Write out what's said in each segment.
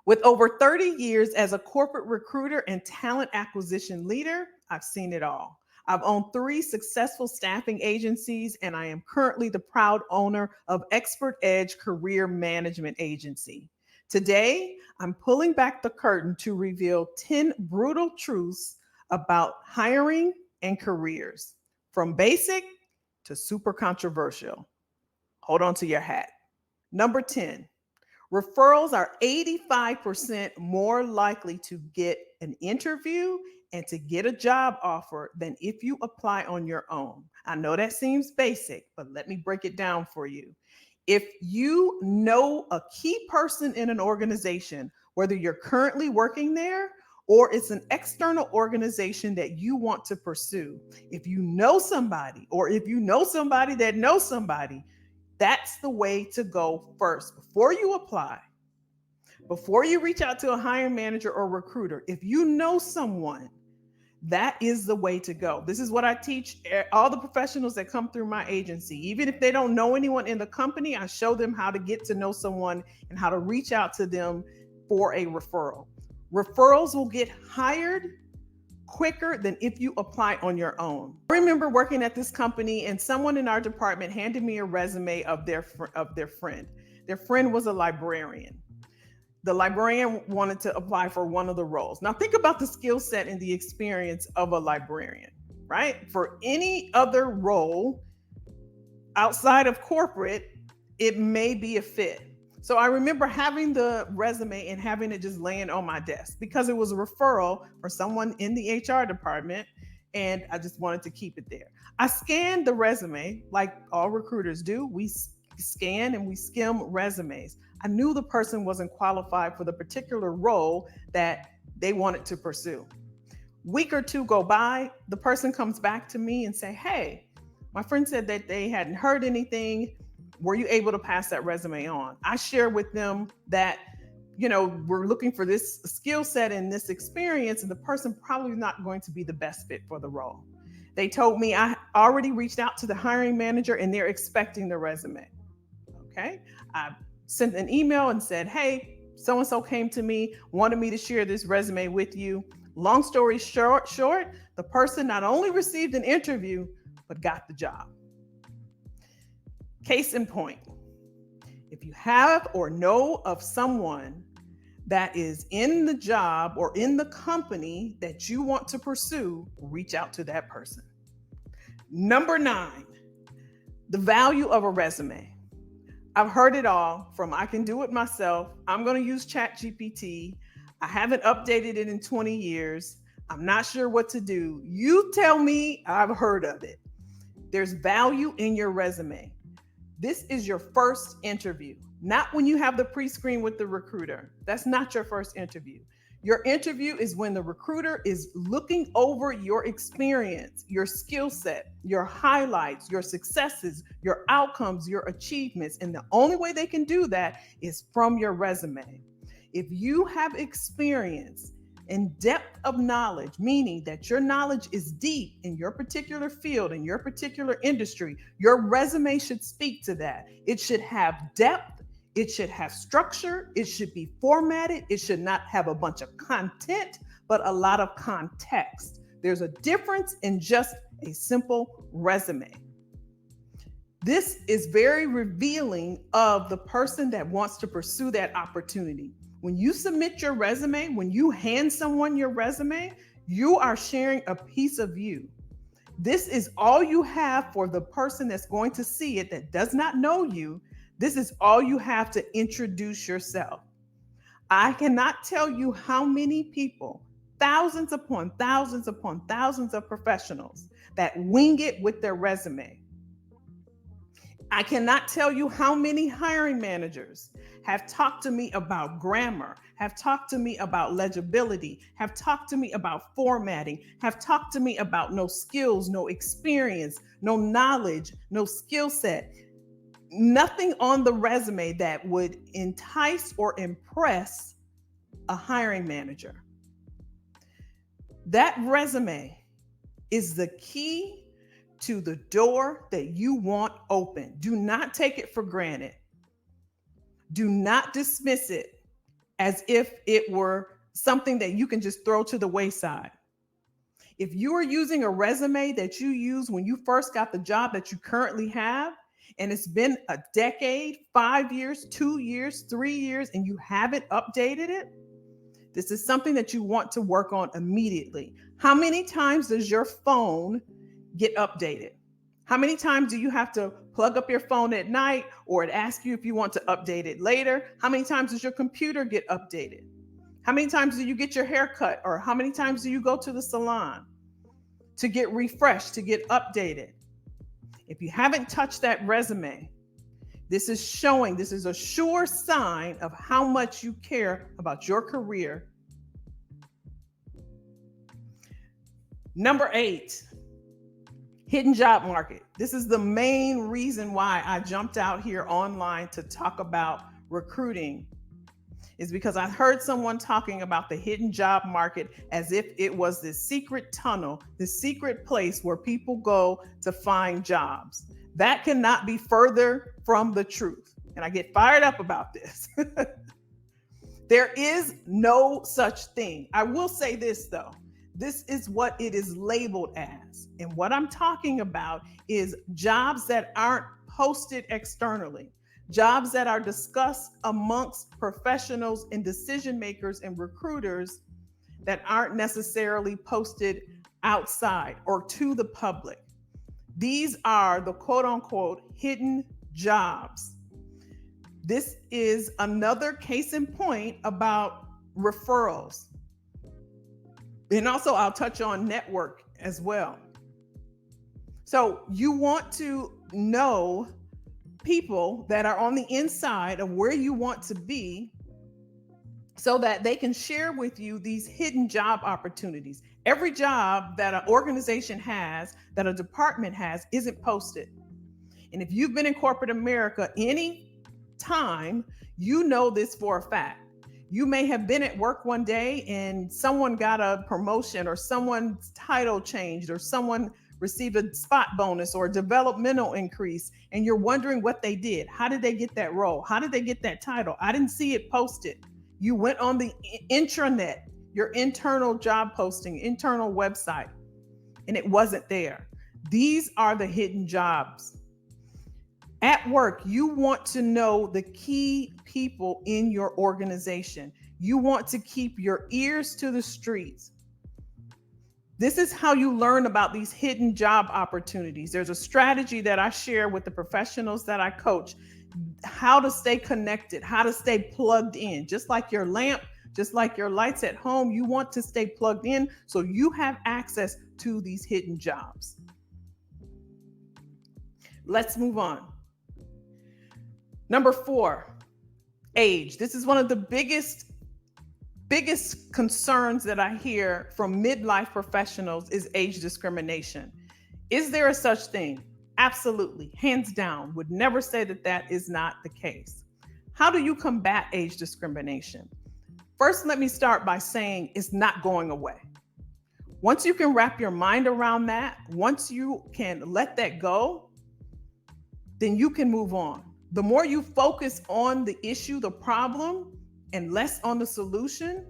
With over 30 years as a corporate recruiter and talent acquisition leader, I've seen it all. I've owned 3 successful staffing agencies, and I am currently the proud owner of Expert Edge Career Management Agency. Today, I'm pulling back the curtain to reveal 10 brutal truths about hiring and careers, from basic to super controversial. Hold on to your hat. Number 10, referrals are 85% more likely to get an interview and to get a job offer than if you apply on your own. I know that seems basic, but let me break it down for you. If you know a key person in an organization, whether you're currently working there or it's an external organization that you want to pursue, if you know somebody or if you know somebody that knows somebody, that's the way to go first. Before you apply, before you reach out to a hiring manager or recruiter, if you know someone, that is the way to go. This is what I teach all the professionals that come through my agency. Even if they don't know anyone in the company, I show them how to get to know someone and how to reach out to them for a referral. Referrals will get hired quicker than if you apply on your own. I remember working at this company and someone in our department handed me a resume of their friend. Their friend was a librarian. The librarian wanted to apply for one of the roles. Now think about the skill set and the experience of a librarian, right? For any other role outside of corporate, it may be a fit. So I remember having the resume and having it just laying on my desk because it was a referral for someone in the HR department, and I just wanted to keep it there. I scanned the resume like all recruiters do. We scan and we skim resumes. I knew the person wasn't qualified for the particular role that they wanted to pursue. Week or two go by, the person comes back to me and say, "Hey, my friend said that they hadn't heard anything. Were you able to pass that resume on?" I share with them that, we're looking for this skill set and this experience, and the person probably not going to be the best fit for the role. They told me I already reached out to the hiring manager and they're expecting the resume. Okay. I sent an email and said, "Hey, so-and-so came to me, wanted me to share this resume with you." Long story short, the person not only received an interview, but got the job. Case in point, if you have or know of someone that is in the job or in the company that you want to pursue, reach out to that person. Number 9, the value of a resume. I've heard it all from I can do it myself. I'm going to use ChatGPT. I haven't updated it in 20 years. I'm not sure what to do. You tell me. I've heard of it. There's value in your resume. This is your first interview, not when you have the pre-screen with the recruiter. That's not your first interview. Your interview is when the recruiter is looking over your experience, your skill set, your highlights, your successes, your outcomes, your achievements. And the only way they can do that is from your resume. If you have experience and depth of knowledge, meaning that your knowledge is deep in your particular field, in your particular industry, your resume should speak to that. It should have depth. It should have structure. It should be formatted. It should not have a bunch of content, but a lot of context. There's a difference in just a simple resume. This is very revealing of the person that wants to pursue that opportunity. When you submit your resume, when you hand someone your resume, you are sharing a piece of you. This is all you have for the person that's going to see it that does not know you. This is all you have to introduce yourself. I cannot tell you how many people, thousands upon thousands upon thousands of professionals that wing it with their resume. I cannot tell you how many hiring managers have talked to me about grammar, have talked to me about legibility, have talked to me about formatting, have talked to me about no skills, no experience, no knowledge, no skill set. Nothing on the resume that would entice or impress a hiring manager. That resume is the key to the door that you want open. Do not take it for granted. Do not dismiss it. as if it were something that you can just throw to the wayside. If you are using a resume that you used when you first got the job that you currently have, and it's been a decade, 5 years, 2 years, 3 years, and you haven't updated it, this is something that you want to work on immediately. How many times does your phone get updated? How many times do you have to plug up your phone at night, or it asks you if you want to update it later? How many times does your computer get updated? How many times do you get your hair cut, or how many times do you go to the salon to get refreshed, to get updated? If you haven't touched that resume, this is a sure sign of how much you care about your career. Number 8, hidden job market. This is the main reason why I jumped out here online to talk about recruiting, is because I heard someone talking about the hidden job market as if it was this secret tunnel, this secret place where people go to find jobs. That cannot be further from the truth. And I get fired up about this. There is no such thing. I will say this though. This is what it is labeled as. And what I'm talking about is jobs that aren't posted externally, jobs that are discussed amongst professionals and decision makers and recruiters that aren't necessarily posted outside or to the public. These are the quote unquote hidden jobs. This is another case in point about referrals. And also, I'll touch on network as well. So, you want to know people that are on the inside of where you want to be so that they can share with you these hidden job opportunities. Every job that an organization has, that a department has, isn't posted. And if you've been in corporate America any time, you know this for a fact. You may have been at work one day and someone got a promotion, or someone's title changed, or someone received a spot bonus or a developmental increase, and you're wondering what they did. How did they get that role? How did they get that title? I didn't see it posted. You went on the intranet, your internal job posting, internal website, and it wasn't there. These are the hidden jobs. At work, you want to know the key people in your organization. You want to keep your ears to the streets. This is how you learn about these hidden job opportunities. There's a strategy that I share with the professionals that I coach, how to stay connected, how to stay plugged in. Just like your lamp, just like your lights at home, you want to stay plugged in so you have access to these hidden jobs. Let's move on. Number 4, age. This is one of the biggest concerns that I hear from midlife professionals is age discrimination. Is there a such thing? Absolutely, hands down. Would never say that that is not the case. How do you combat age discrimination? First, let me start by saying it's not going away. Once you can wrap your mind around that, once you can let that go, then you can move on. The more you focus on the issue, the problem, and less on the solution,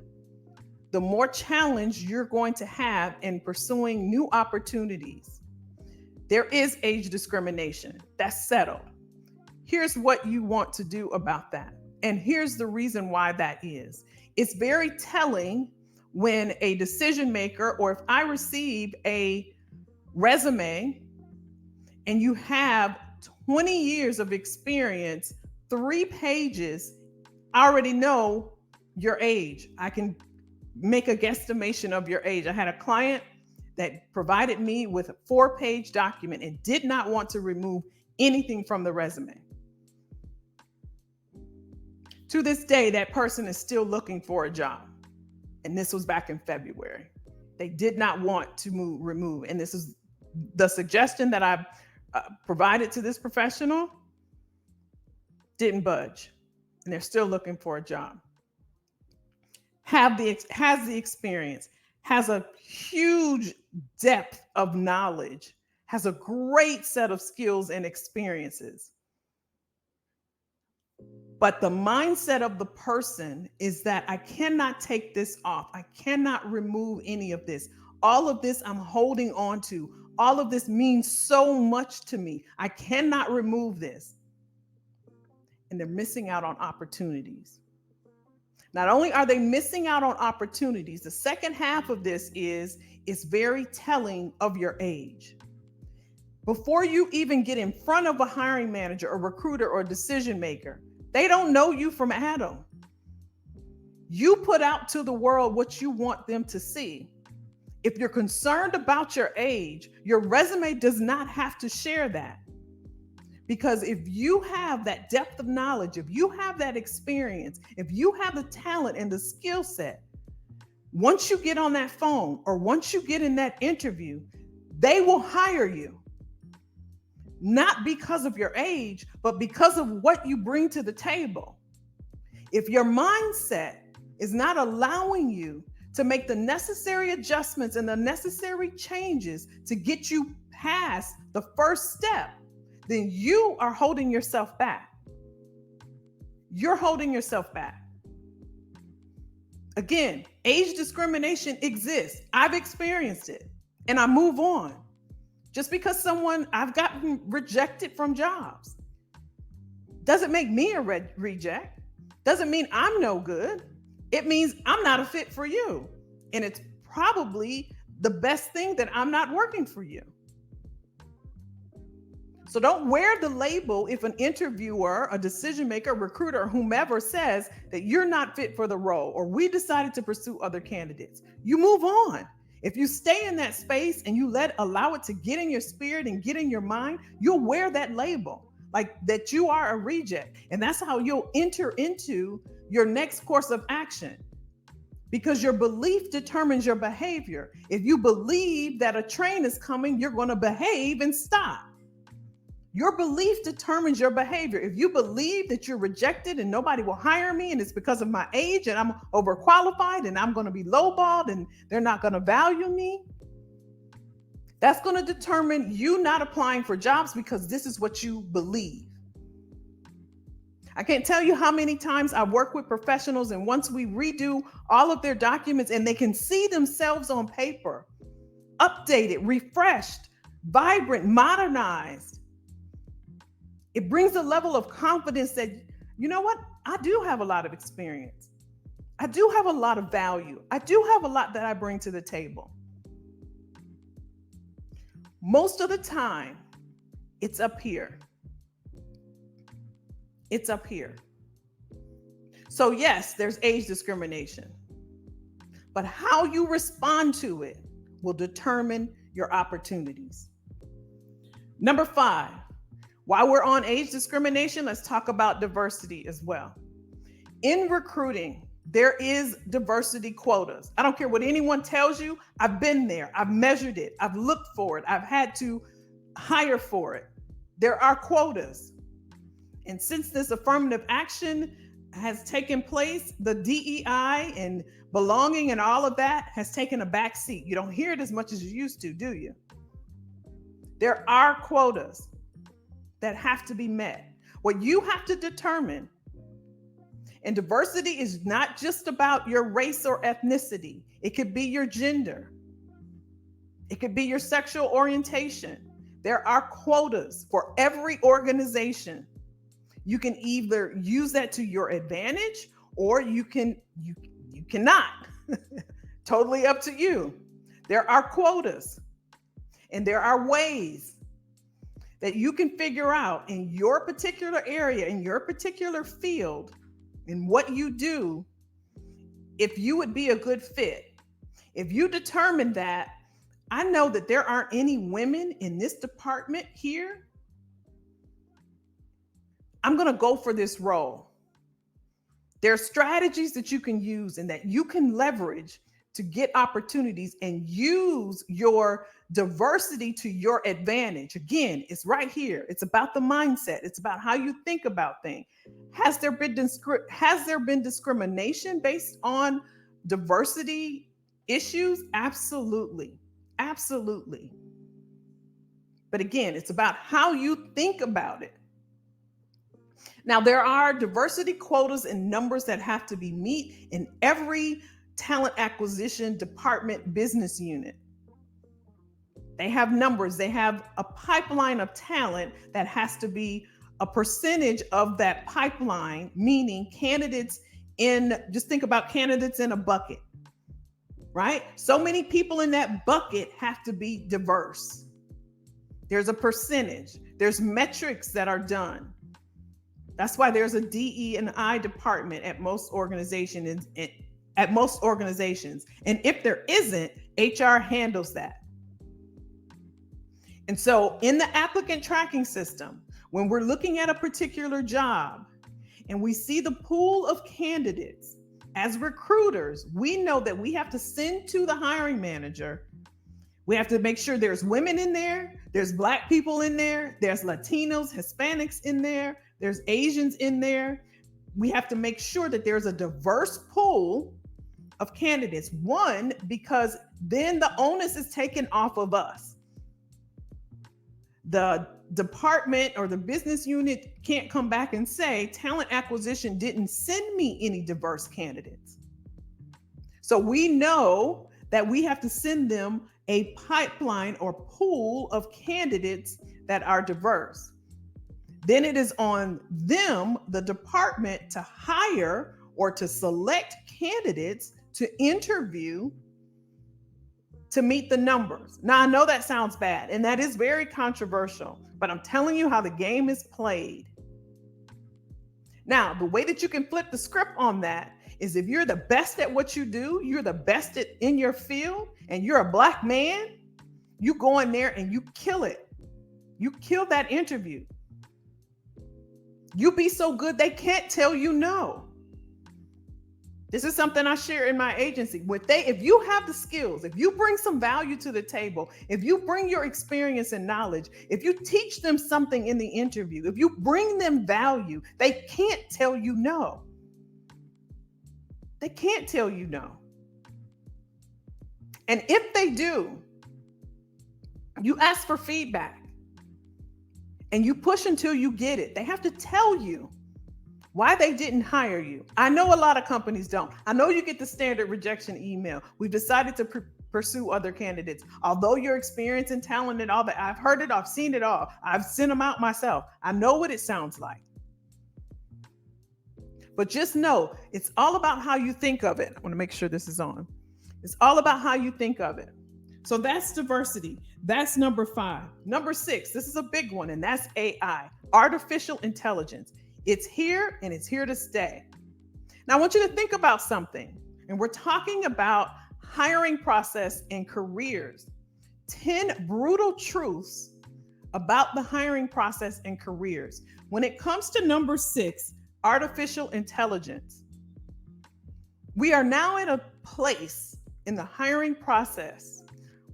the more challenge you're going to have in pursuing new opportunities. There is age discrimination. That's settled. Here's what you want to do about that. And here's the reason why that is. It's very telling when a decision maker, or if I receive a resume and you have 20 years of experience, 3 pages, I already know your age. I can make a guesstimation of your age. I had a client that provided me with a 4-page document and did not want to remove anything from the resume. To this day, that person is still looking for a job. And this was back in February. They did not want to remove. And this is the suggestion that I provided to this professional, didn't budge. And they're still looking for a job. Has the experience, has a huge depth of knowledge, has a great set of skills and experiences. But the mindset of the person is that I cannot take this off. I cannot remove any of this. All of this I'm holding on to. All of this means so much to me. I cannot remove this. And they're missing out on opportunities. Not only are they missing out on opportunities, the second half of this is very telling of your age. Before you even get in front of a hiring manager, a recruiter, or a decision maker, they don't know you from Adam. You put out to the world what you want them to see. If you're concerned about your age, your resume does not have to share that. Because if you have that depth of knowledge, if you have that experience, if you have the talent and the skill set, once you get on that phone or once you get in that interview, they will hire you. Not because of your age, but because of what you bring to the table. If your mindset is not allowing you to make the necessary adjustments and the necessary changes to get you past the first step, then you are holding yourself back. You're holding yourself back. Again, age discrimination exists. I've experienced it and I move on. Just because I've gotten rejected from jobs doesn't make me a reject. Doesn't mean I'm no good. It means I'm not a fit for you. And it's probably the best thing that I'm not working for you. So don't wear the label if an interviewer, a decision maker, recruiter, or whomever says that you're not fit for the role or we decided to pursue other candidates. You move on. If you stay in that space and you allow it to get in your spirit and get in your mind, you'll wear that label like that you are a reject. And that's how you'll enter into your next course of action. Because your belief determines your behavior. If you believe that a train is coming, you're going to behave and stop. Your belief determines your behavior. If you believe that you're rejected and nobody will hire me and it's because of my age and I'm overqualified and I'm going to be lowballed and they're not going to value me, that's going to determine you not applying for jobs because this is what you believe. I can't tell you how many times I work with professionals and once we redo all of their documents and they can see themselves on paper, updated, refreshed, vibrant, modernized, it brings a level of confidence that, you know what? I do have a lot of experience. I do have a lot of value. I do have a lot that I bring to the table. Most of the time, it's up here. It's up here. So yes, there's age discrimination, but how you respond to it will determine your opportunities. Number 5, while we're on age discrimination, let's talk about diversity as well. In recruiting, there is diversity quotas. I don't care what anyone tells you. I've been there. I've measured it. I've looked for it. I've had to hire for it. There are quotas. And since this affirmative action has taken place, the DEI and belonging and all of that has taken a back seat. You don't hear it as much as you used to, do you? There are quotas that have to be met. What you have to determine, and diversity is not just about your race or ethnicity. It could be your gender. It could be your sexual orientation. There are quotas for every organization. You can either use that to your advantage or you cannot. Totally up to you. There are quotas and there are ways that you can figure out in your particular area, in your particular field, in what you do, if you would be a good fit. If you determine that, I know that there aren't any women in this department here, I'm going to go for this role. There are strategies that you can use and that you can leverage to get opportunities and use your diversity to your advantage. Again, it's right here. It's about the mindset. It's about how you think about things. Has there been discrimination based on diversity issues? Absolutely. Absolutely. But again, it's about how you think about it. Now, there are diversity quotas and numbers that have to be met in every talent acquisition department business unit. They have numbers, they have a pipeline of talent that has to be a percentage of that pipeline, meaning candidates just think about candidates in a bucket, right? So many people in that bucket have to be diverse. There's a percentage, there's metrics that are done. That's why there's a DE&I department at most organizations. And if there isn't, HR handles that. And so in the applicant tracking system, when we're looking at a particular job and we see the pool of candidates, as recruiters, we know that we have to send to the hiring manager. We have to make sure there's women in there, there's Black people in there, there's Latinos, Hispanics in there, there's Asians in there. We have to make sure that there's a diverse pool of candidates. One, because then the onus is taken off of us. The department or the business unit can't come back and say, talent acquisition didn't send me any diverse candidates. So we know that we have to send them a pipeline or pool of candidates that are diverse. Then it is on them, the department, to hire or to select candidates to interview to meet the numbers. Now, I know that sounds bad, and that is very controversial, but I'm telling you how the game is played. Now, the way that you can flip the script on that is if you're the best at what you do, you're the best in your field, and you're a Black man, you go in there and you kill it. You kill that interview. You be so good they can't tell you no. This is something I share in my agency. If you have the skills, if you bring some value to the table, if you bring your experience and knowledge, if you teach them something in the interview, if you bring them value, they can't tell you no. They can't tell you no. And if they do, you ask for feedback and you push until you get it. They have to tell you why they didn't hire you. I know a lot of companies don't. I know you get the standard rejection email. We've decided to pursue other candidates. Although your experience and talent and all that, I've heard it, I've seen it all. I've sent them out myself. I know what it sounds like. But just know, it's all about how you think of it. I want to make sure this is on. It's all about how you think of it. So that's diversity. That's number 5. Number 6, this is a big one, and that's AI, artificial intelligence. It's here and it's here to stay. Now, I want you to think about something, and we're talking about hiring process and careers. 10 brutal truths about the hiring process and careers. When it comes to number 6, artificial intelligence, we are now in a place in the hiring process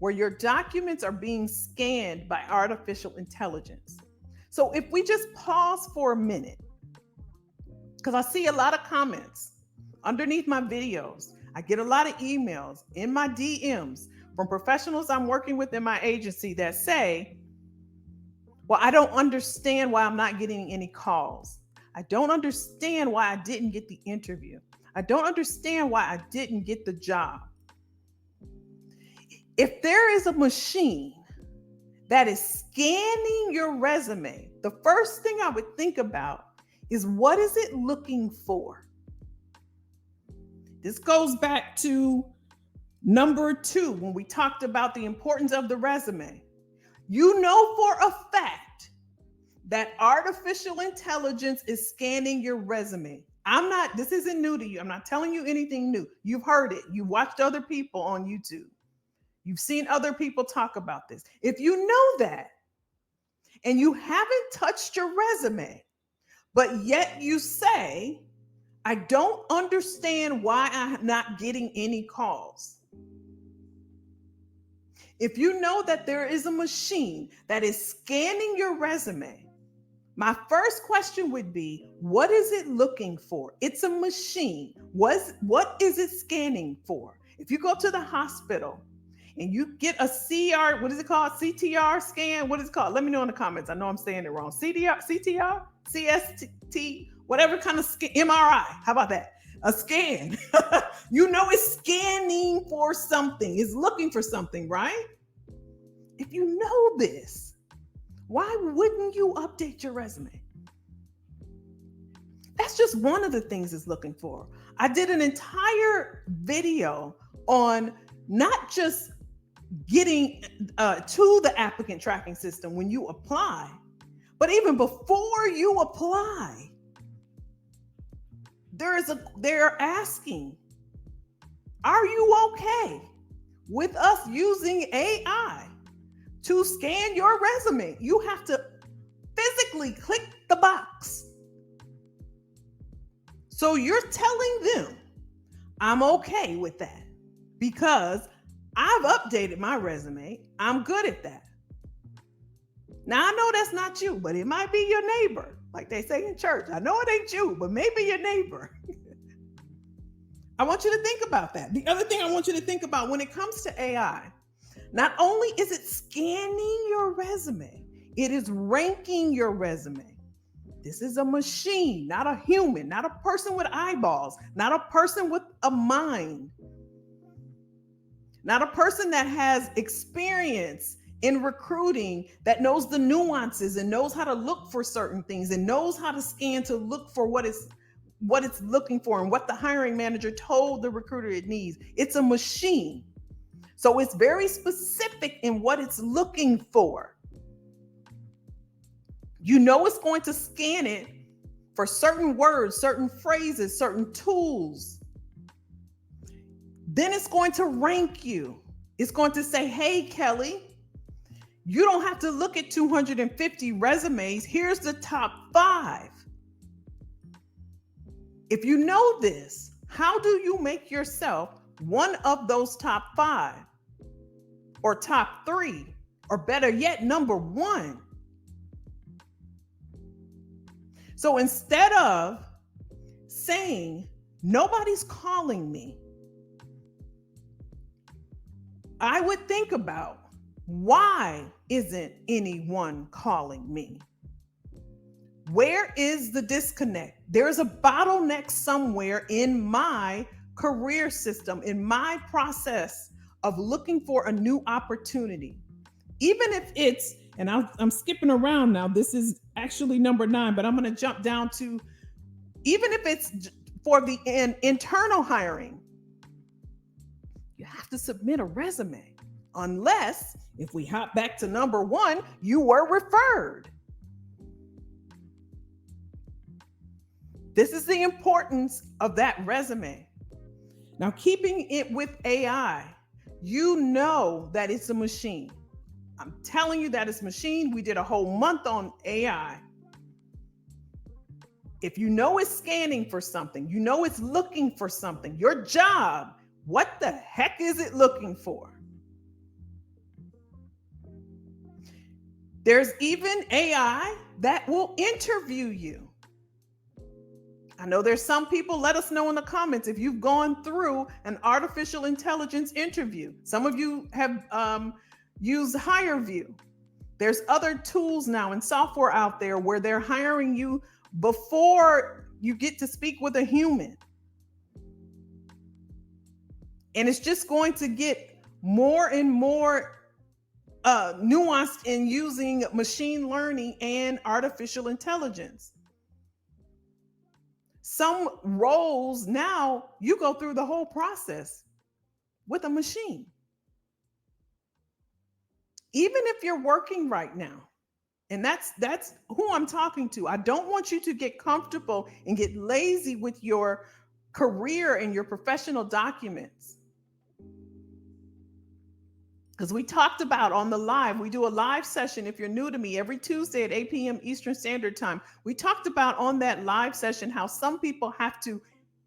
where your documents are being scanned by artificial intelligence. So if we just pause for a minute, because I see a lot of comments underneath my videos. I get a lot of emails in my DMs from professionals I'm working with in my agency that say, well, I don't understand why I'm not getting any calls. I don't understand why I didn't get the interview. I don't understand why I didn't get the job. If there is a machine that is scanning your resume, the first thing I would think about is, what is it looking for? This goes back to number 2, when we talked about the importance of the resume. You know for a fact that artificial intelligence is scanning your resume. This isn't new to you. I'm not telling you anything new. You've heard it. You've watched other people on YouTube. You've seen other people talk about this. If you know that, and you haven't touched your resume, but yet you say, I don't understand why I'm not getting any calls. If you know that there is a machine that is scanning your resume, my first question would be, what is it looking for? It's a machine. What is it scanning for? If you go to the hospital and you get a CR, what is it called? CTR scan? What is it called? Let me know in the comments. I know I'm saying it wrong. CTR? CST, whatever kind of MRI. How about that? A scan. You know it's scanning for something. It's looking for something, right? If you know this, why wouldn't you update your resume? That's just one of the things it's looking for. I did an entire video on not just getting to the applicant tracking system when you apply, but even before you apply, they're asking, are you okay with us using AI to scan your resume? You have to physically click the box. So you're telling them, I'm okay with that because I've updated my resume. I'm good at that. Now, I know that's not you, but it might be your neighbor. Like they say in church, I know it ain't you, but maybe your neighbor. I want you to think about that. The other thing I want you to think about when it comes to AI, not only is it scanning your resume, it is ranking your resume. This is a machine, not a human, not a person with eyeballs, not a person with a mind, not a person that has experience in recruiting, that knows the nuances and knows how to look for certain things and knows how to scan to look for what it's looking for and what the hiring manager told the recruiter it needs. It's a machine. So it's very specific in what it's looking for. You know it's going to scan it for certain words, certain phrases, certain tools. Then it's going to rank you. It's going to say, hey, Kelly, you don't have to look at 250 resumes. Here's the top 5. If you know this, how do you make yourself one of those top 5 or top 3, or better yet, number 1? So instead of saying, nobody's calling me, I would think about, why isn't anyone calling me? Where is the disconnect? There's a bottleneck somewhere in my career system, in my process of looking for a new opportunity. Even if it's, and I'm skipping around now, this is actually number 9, but I'm going to jump down to, even if it's for the internal hiring, you have to submit a resume, unless, if we hop back to number 1, you were referred. This is the importance of that resume. Now, keeping it with AI, you know that it's a machine. I'm telling you that it's a machine. We did a whole month on AI. If you know it's scanning for something, you know it's looking for something, your job, what the heck is it looking for? There's even AI that will interview you. I know there's some people, let us know in the comments if you've gone through an artificial intelligence interview. Some of you have used HireVue. There's other tools now and software out there where they're hiring you before you get to speak with a human. And it's just going to get more and more nuanced in using machine learning and artificial intelligence. Some roles now, you go through the whole process with a machine. Even if you're working right now, and that's who I'm talking to. I don't want you to get comfortable and get lazy with your career and your professional documents. Because we talked about on the live, we do a live session, if you're new to me, every Tuesday at 8 p.m. Eastern Standard Time. We talked about on that live session how some people have to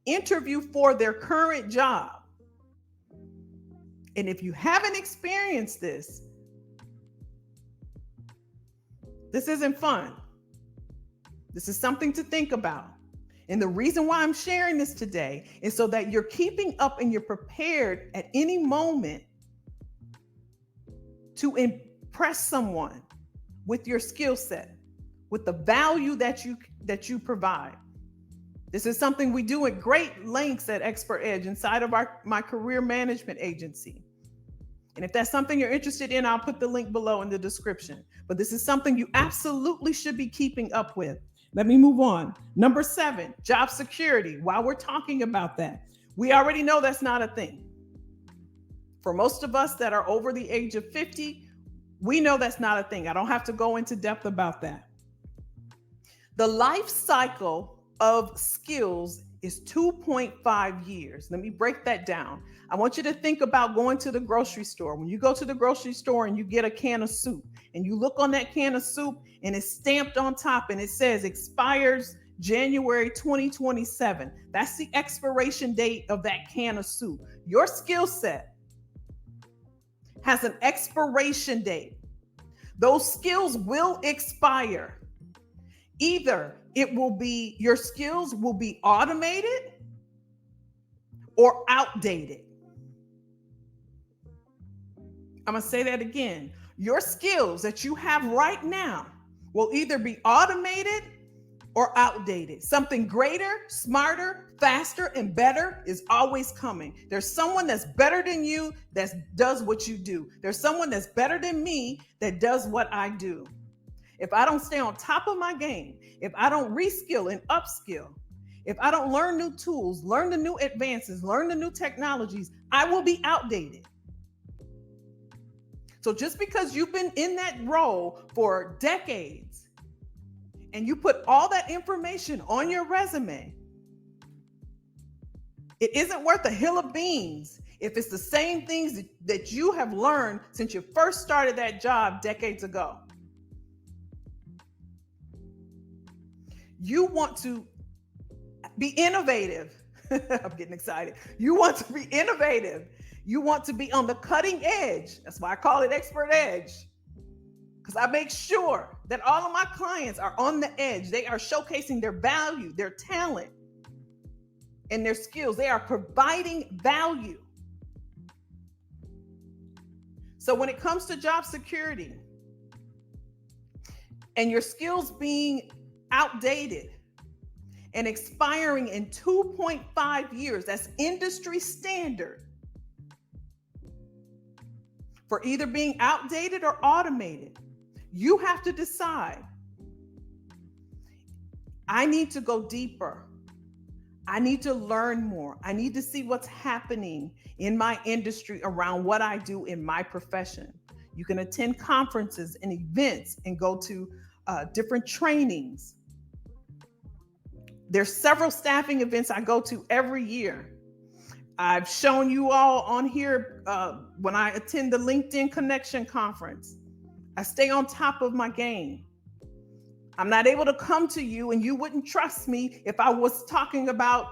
interview for their current job. And if you haven't experienced this, this isn't fun. This is something to think about. And the reason why I'm sharing this today is so that you're keeping up and you're prepared at any moment to impress someone with your skill set, with the value that you provide. This is something we do at great lengths at Expert Edge inside of my career management agency. And if that's something you're interested in, I'll put the link below in the description. But this is something you absolutely should be keeping up with. Let me move on. Number 7, job security. While we're talking about that, we already know that's not a thing. For most of us that are over the age of 50, we know that's not a thing. I don't have to go into depth about that. The life cycle of skills is 2.5 years. Let me break that down. I want you to think about going to the grocery store. When you go to the grocery store and you get a can of soup and you look on that can of soup and it's stamped on top and it says expires January 2027. That's the expiration date of that can of soup. Your skill set has an expiration date. Those skills will expire. Either your skills will be automated or outdated. I'm going to say that again. Your skills that you have right now will either be automated or outdated. Something greater, smarter, faster, and better is always coming. There's someone that's better than you that does what you do. There's someone that's better than me that does what I do. If I don't stay on top of my game, if I don't reskill and upskill, if I don't learn new tools, learn the new advances, learn the new technologies, I will be outdated. So just because you've been in that role for decades and you put all that information on your resume, it isn't worth a hill of beans if it's the same things that you have learned since you first started that job decades ago. You want to be innovative. I'm getting excited. You want to be innovative. You want to be on the cutting edge. That's why I call it Expert Edge. Because I make sure that all of my clients are on the edge. They are showcasing their value, their talent, and their skills. They are providing value. So when it comes to job security and your skills being outdated and expiring in 2.5 years, that's industry standard for either being outdated or automated, you have to decide, I need to go deeper. I need to learn more. I need to see what's happening in my industry around what I do in my profession. You can attend conferences and events and go to different trainings. There's several staffing events I go to every year. I've shown you all on here when I attend the LinkedIn Connection Conference. I stay on top of my game. I'm not able to come to you and you wouldn't trust me if I was talking about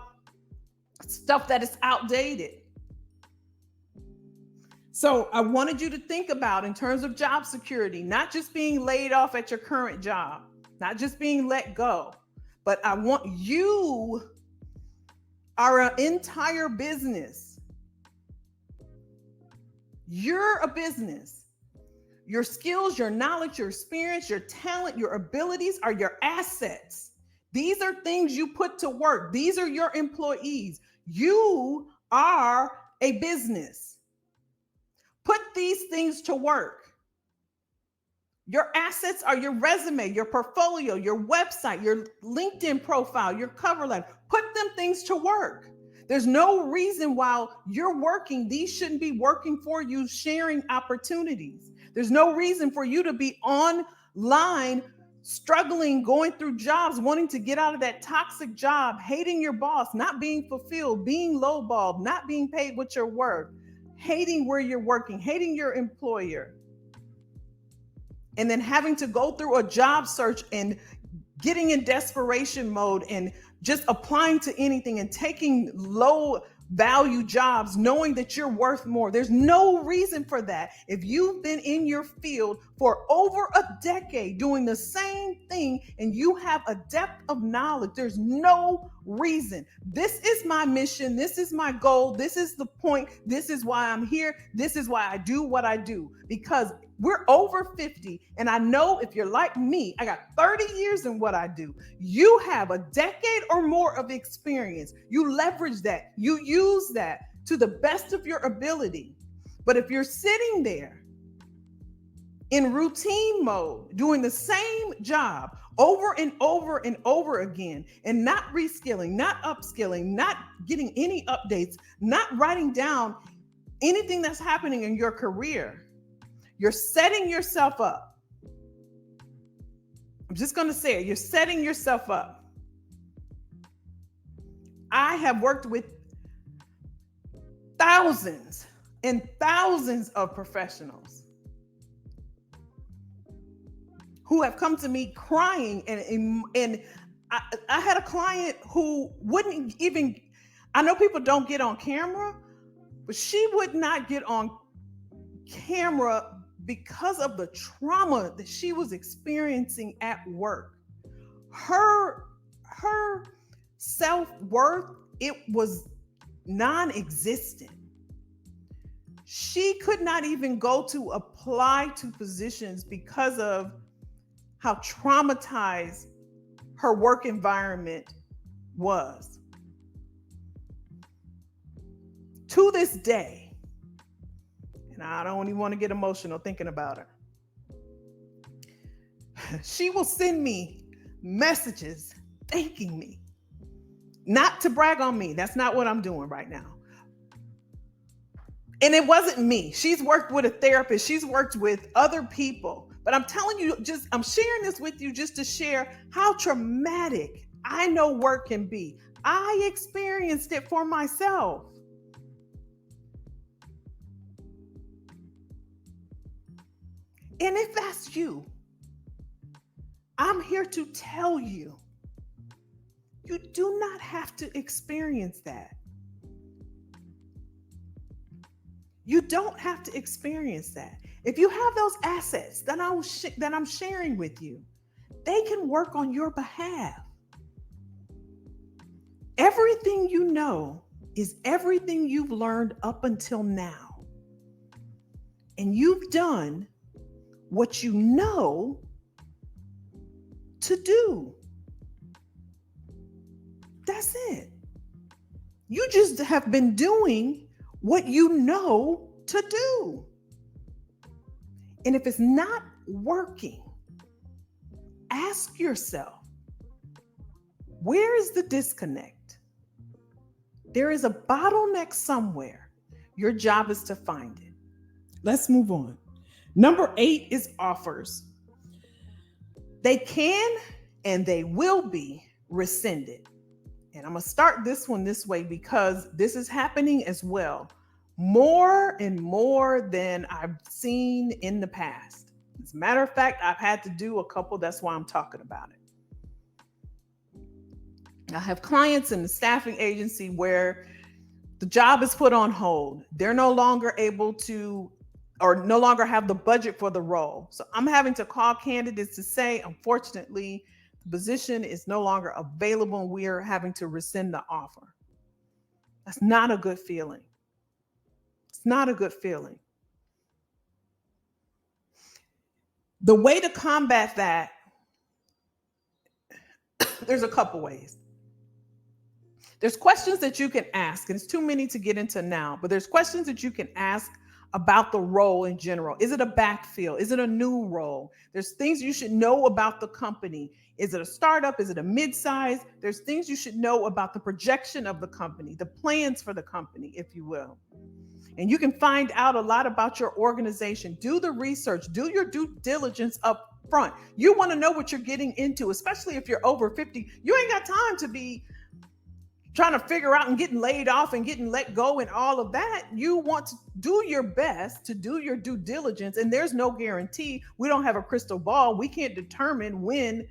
stuff that is outdated. So I wanted you to think about, in terms of job security, not just being laid off at your current job, not just being let go, but I want you are an entire business. You're a business. Your skills, your knowledge, your experience, your talent, your abilities are your assets. These are things you put to work. These are your employees. You are a business. Put these things to work. Your assets are your resume, your portfolio, your website, your LinkedIn profile, your cover letter. Put them things to work. There's no reason while you're working, these shouldn't be working for you, sharing opportunities. There's no reason for you to be online, struggling, going through jobs, wanting to get out of that toxic job, hating your boss, not being fulfilled, being lowballed, not being paid what you're worth, hating where you're working, hating your employer, and then having to go through a job search and getting in desperation mode and just applying to anything and taking low value jobs, knowing that you're worth more. There's no reason for that. If you've been in your field for over a decade doing the same thing and you have a depth of knowledge, there's no reason. This is my mission. This is my goal. This is the point. This is why I'm here. This is why I do what I do. Because We're over 50. And I know if you're like me, I got 30 years in what I do. You have a decade or more of experience. You leverage that. You use that to the best of your ability. But if you're sitting there in routine mode, doing the same job over and over and over again, and not reskilling, not upskilling, not getting any updates, not writing down anything that's happening in your career, you're setting yourself up. I'm just going to say it. You're setting yourself up. I have worked with thousands and thousands of professionals who have come to me crying, and I had a client who wouldn't even, I know people don't get on camera, but she would not get on camera because of the trauma that she was experiencing at work. Her self-worth, it was non-existent. She could not even go to apply to positions because of how traumatized her work environment was. To this day, and I don't even want to get emotional thinking about her, she will send me messages thanking me. Not to brag on me. That's not what I'm doing right now. And it wasn't me. She's worked with a therapist. She's worked with other people. But I'm telling you, I'm sharing this with you just to share how traumatic I know work can be. I experienced it for myself. And if that's you, I'm here to tell you, you do not have to experience that. You don't have to experience that. If you have those assets that I'm sharing with you, they can work on your behalf. Everything you know is everything you've learned up until now. And you've done what you know to do. That's it. You just have been doing what you know to do. And if it's not working, ask yourself, where is the disconnect? There is a bottleneck somewhere. Your job is to find it. Let's move on. Number 8 is offers. They can and they will be rescinded. And I'm going to start this one this way because this is happening as well. More and more than I've seen in the past. As a matter of fact, I've had to do a couple. That's why I'm talking about it. I have clients in the staffing agency where the job is put on hold. They're no longer able to, or no longer have the budget for the role. So I'm having to call candidates to say, unfortunately, the position is no longer available and we are having to rescind the offer. That's not a good feeling. It's not a good feeling. The way to combat that, there's a couple ways. There's questions that you can ask, and it's too many to get into now, but there's questions that you can ask about the role in general. Is it a backfill? Is it a new role? There's things you should know about the company. Is it a startup? Is it a mid-size? There's things you should know about the projection of the company, the plans for the company, if you will. And you can find out a lot about your organization. Do the research, do your due diligence up front. You want to know what you're getting into, especially if you're over 50. You ain't got time to be trying to figure out and getting laid off and getting let go and all of that. You want to do your best to do your due diligence. And there's no guarantee. We don't have a crystal ball. We can't determine when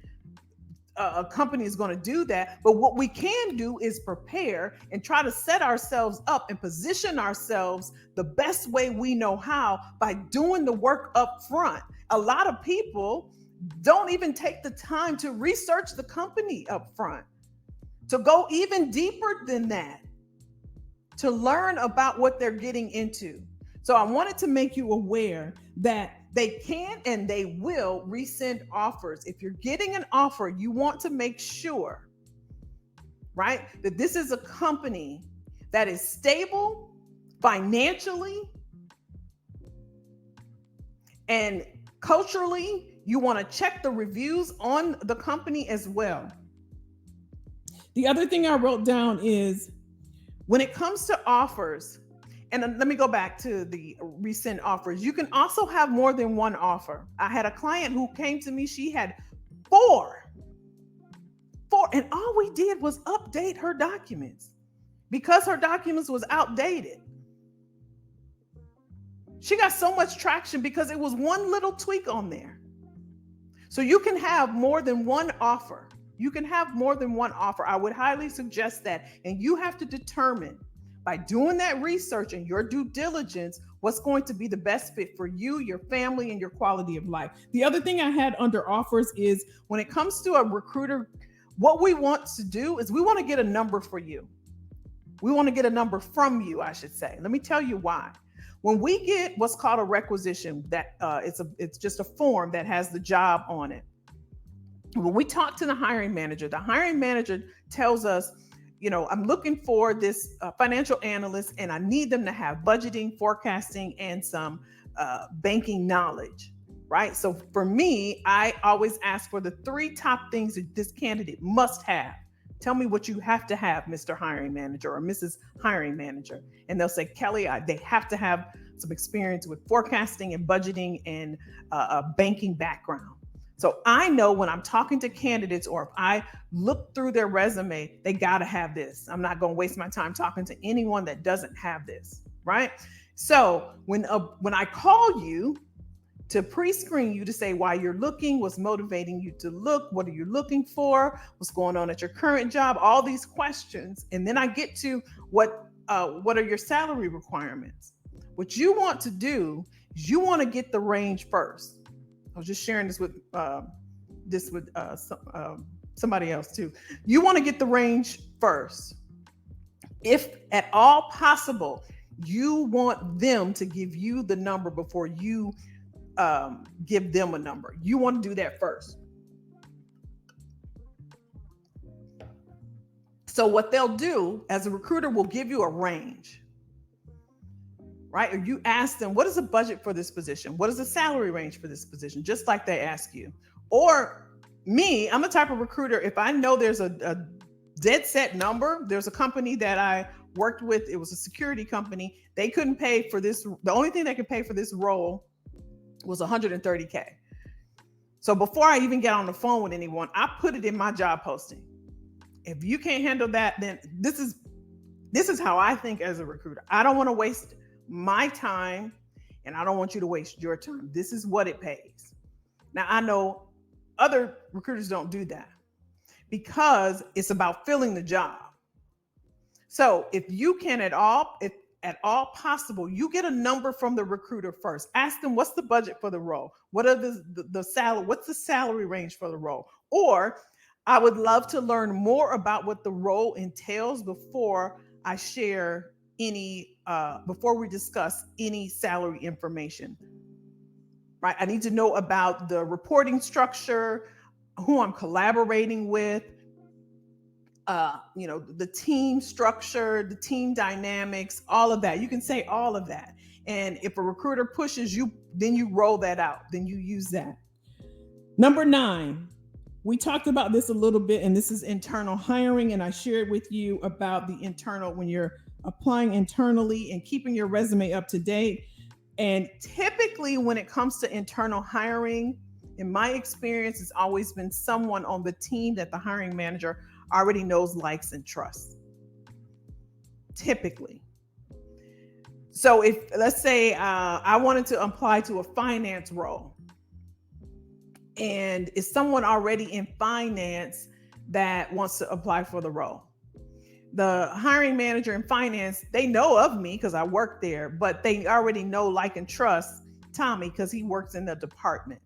a company is going to do that. But what we can do is prepare and try to set ourselves up and position ourselves the best way we know how by doing the work up front. A lot of people don't even take the time to research the company up front, to go even deeper than that, to learn about what they're getting into. So I wanted to make you aware that They can and they will resend offers. If you're getting an offer, you want to make sure, right, that this is a company that is stable financially and culturally. You want to check the reviews on the company as well. The other thing I wrote down is when it comes to offers, and let me go back to the recent offers. You can also have more than one offer. I had a client who came to me, she had four, and all we did was update her documents because her documents was outdated. She got so much traction because it was one little tweak on there. So you can have more than one offer. You can have more than one offer. I would highly suggest that. And you have to determine by doing that research and your due diligence what's going to be the best fit for you, your family, and your quality of life. The other thing I had under offers is when it comes to a recruiter, what we want to do is we want to get a number for you. We want to get a number from you, I should say. Let me tell you why. When we get what's called a requisition, that it's just a form that has the job on it. When we talk to the hiring manager tells us, I'm looking for this financial analyst, and I need them to have budgeting, forecasting, and some banking knowledge, right? So for me, I always ask for the 3 top things that this candidate must have. Tell me what you have to have, Mr. Hiring Manager or Mrs. Hiring Manager. And they'll say, Kelly, they have to have some experience with forecasting and budgeting and a banking background. So I know when I'm talking to candidates or if I look through their resume, they got to have this. I'm not going to waste my time talking to anyone that doesn't have this, right? So when I call you to pre-screen you to say why you're looking, what's motivating you to look, what are you looking for, what's going on at your current job, all these questions. And then I get to what are your salary requirements. What you want to do is you want to get the range first. I was just sharing this with somebody else too. You want to get the range first. If at all possible, you want them to give you the number before you give them a number. You want to do that first. So what they'll do as a recruiter will give you a range, right? Or you ask them, what is the budget for this position? What is the salary range for this position? Just like they ask you. Or me, I'm the type of recruiter, if I know there's a dead set number, there's a company that I worked with, it was a security company. They couldn't pay for this. The only thing they could pay for this role was $130K. So before I even get on the phone with anyone, I put it in my job posting. If you can't handle that, then this is how I think as a recruiter. I don't want to waste my time and I don't want you to waste your time. This is what it pays. Now, I know other recruiters don't do that because it's about filling the job. So if you can at all possible, you get a number from the recruiter first. Ask them, what's the budget for the role? What are the salary? What's the salary range for the role? Or I would love to learn more about what the role entails before I share before we discuss any salary information, right? I need to know about the reporting structure, who I'm collaborating with, the team structure, the team dynamics, all of that. You can say all of that. And if a recruiter pushes you, then you roll that out, then you use that. Number 9, we talked about this a little bit, and this is internal hiring. And I shared with you about the internal, when you're applying internally and keeping your resume up to date. And typically when it comes to internal hiring, in my experience, it's always been someone on the team that the hiring manager already knows, likes, and trusts. Typically. So if, let's say I wanted to apply to a finance role, and it's someone already in finance that wants to apply for the role. The hiring manager in finance, they know of me because I work there, but they already know, like, and trust Tommy because he works in the department.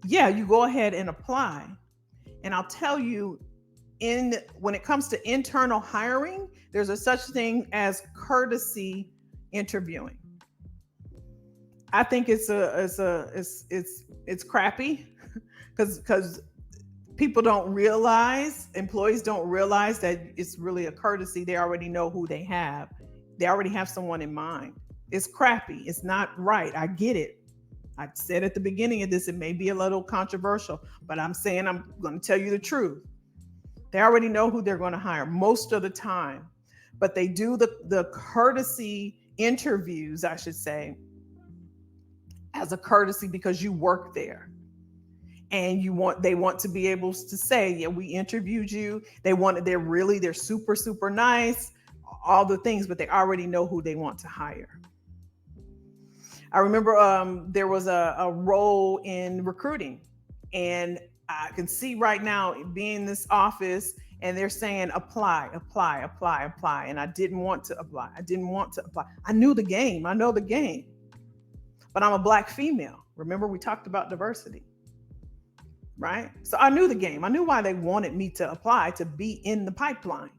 Yeah, you go ahead and apply. And I'll tell you, when it comes to internal hiring, there's a such thing as courtesy interviewing. I think it's crappy because people don't realize, employees don't realize that it's really a courtesy. They already know who they have. They already have someone in mind. It's crappy. It's not right. I get it. I said at the beginning of this, it may be a little controversial, but I'm saying I'm going to tell you the truth. They already know who they're going to hire most of the time, but they do the courtesy interviews, I should say, as a courtesy because you work there and they want to be able to say, yeah, we interviewed you. They're super nice, all the things, but they already know who they want to hire. I remember there was a role in recruiting, and I can see right now being in this office, and they're saying apply, apply, apply, apply, and I didn't want to apply. I didn't want to apply. I knew the game. I know the game, but I'm a Black female. Remember, we talked about diversity, right? So I knew the game. I knew why they wanted me to apply, to be in the pipeline.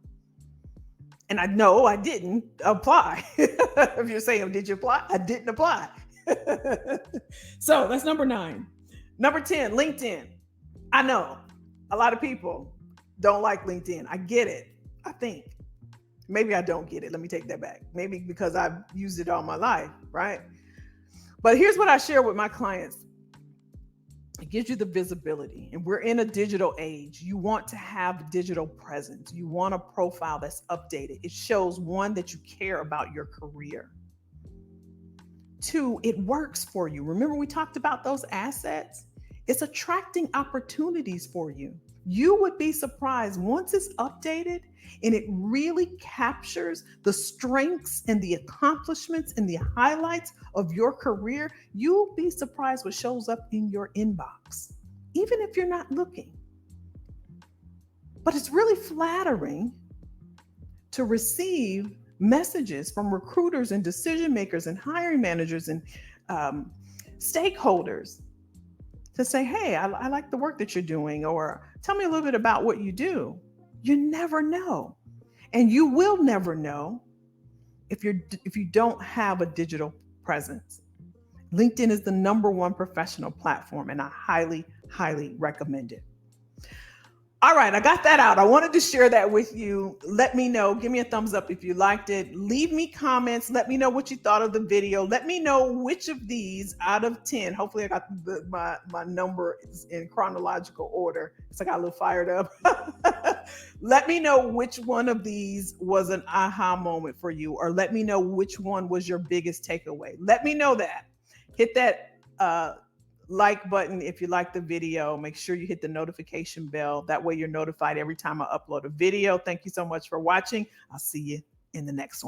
And I know I didn't apply. If you're saying, did you apply? I didn't apply. So that's number 9. Number 10, LinkedIn. I know a lot of people don't like LinkedIn. I get it. I think maybe I don't get it. Let me take that back. Maybe because I've used it all my life, right? But here's what I share with my clients. It gives you the visibility, and we're in a digital age. You want to have digital presence. You want a profile that's updated. It shows, one, that you care about your career. 2, it works for you. Remember, we talked about those assets? It's attracting opportunities for you. You would be surprised once it's updated and it really captures the strengths and the accomplishments and the highlights of your career. You'll be surprised what shows up in your inbox, even if you're not looking. But it's really flattering to receive messages from recruiters and decision makers and hiring managers and stakeholders to say, hey, I like the work that you're doing, or tell me a little bit about what you do. You never know. And you will never know if you don't have a digital presence. LinkedIn is the number 1 professional platform, and I highly, highly recommend it. All right, I got that out. I wanted to share that with you. Let me know. Give me a thumbs up if you liked it. Leave me comments. Let me know what you thought of the video. Let me know which of these out of 10, hopefully I got my number in chronological order, so I got a little fired up. Let me know which one of these was an aha moment for you, or let me know which one was your biggest takeaway. Let me know that. Hit that like button if you like the video. Make sure you hit the notification bell. That way you're notified every time I upload a video. Thank you so much for watching. I'll see you in the next one.